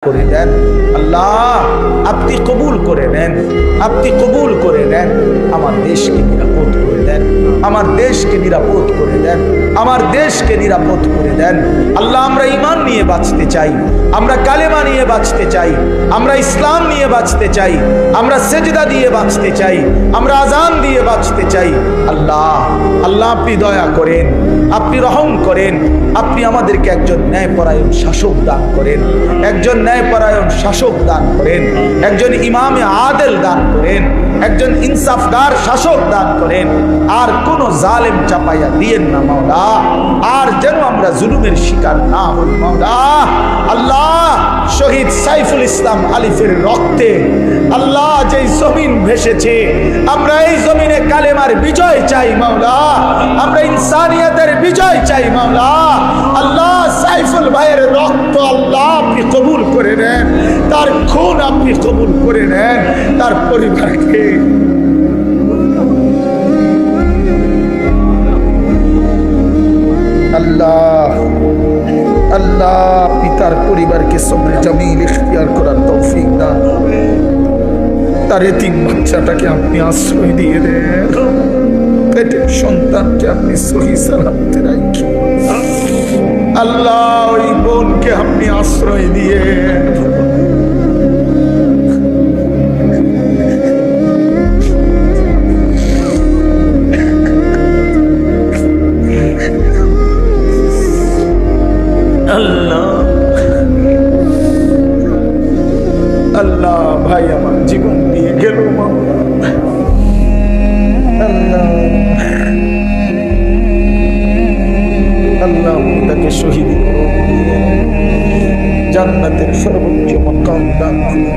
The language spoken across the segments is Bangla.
করে দেন। আল্লাহ আপনি কবুল করে নেন, আপনি কবুল করে নেন। আমার দেশকে নিরাপদ করে দেন, আমার দেশকে নিরাপদ করে দেন, আমার দেশকে নিরাপদ করে দেন। আল্লাহ আমরা ঈমান নিয়ে বাঁচতে চাই, আমরা কালেমা নিয়ে বাঁচতে চাই, আমরা ইসলাম নিয়ে বাঁচতে চাই, আমরা সেজদা দিয়ে বাঁচতে চাই, আমরা আজান দিয়ে বাঁচতে চাই। আল্লাহ আল্লাহ আপনি দয়া করেন, আপনি রহম করেন, আপনি আমাদেরকে একজন ন্যায়পরায়ণ শাসক দান করেন, একজন ন্যায়পরায়ণ শাসক দান করেন, একজন ইমামে আদেল দান করেন, একজন ইনসাফদার শাসক দান করেন। আর কোন জালেম চাপাইয়া দিয়েন না মাওলা, আর যেন আমরা জুলুমের শিকার না হই মাওলা। আল্লাহ শহীদ সাইফুল ইসলাম আলিফের রক্তে আল্লাহ যে জমিন ভেসেছে, আমরা এই জমিনে কালেমার বিজয় চাই মাওলা, আমরা ইনসানিয়তের বিজয় চাই মাওলা। আল্লাহ সাইফুল ভাইয়ের রক্ত আল্লাহ আপনি কবুল করে নেন, তার খুন আপনি কবুল করে নেন, তার পরিবারকে আল্লাহ আল্লাহ পিতার পরিবারকে সবর জামিল ইখতিয়ার করার তৌফিক দান। তার এতিম বাচ্চাটাকে আপনি আশ্রয় দিয়ে দেন, পেটের সন্তানকে আপনি সহি সালামতে রাখেন। আল্লাহ ওই বোনকে আপনি আশ্রয় দিয়ে আল্লাহ ভাই আমার জীবন দিয়ে গেল মাওলা। আল্লাহ আল্লাহ তাকে শহীদ জান্নাতের সর্বোচ্চ মাকাম দান করুন।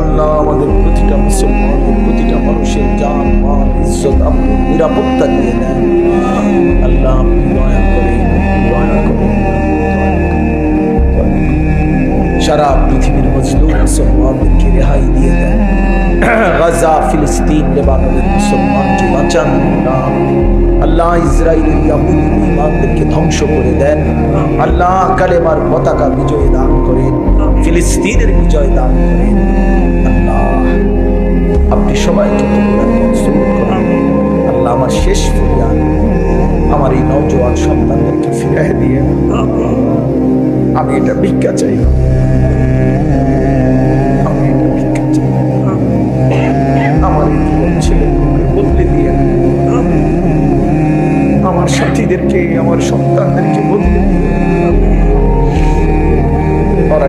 আল্লাহ আমাদের প্রতিটা মুসলমানের প্রতিটা মানুষের জান মাল ইজ্জত আপনি নিরাপত্তা দিয়ে দেন। আল্লাহ আপনি দয়া করেন, দয়া করেন, সারা পৃথিবীর মজলুম মুসলমানদেরকে রেহাই দিয়ে দেন। গাজা ফিলিস্তিন লেবাননের মুসলমানকে বাঁচান আল্লাহ। ইসরায়েল ইয়াহুদ ইমানদেরকে ধ্বংস করে দেন আল্লাহ। কালেমার পতাকা বিজয় দান করেন, ফিলিস্তিনের বিজয় দান করেন আল্লাহ। আপনি সবাইকে মঞ্জুর করেন আল্লাহ। আমার শেষ ফরিয়াদ, আমার এই নওজোয়ান সন্তানদেরকে ফিরিয়ে দিয়ে আমি এটা ভিক্ষা চাই।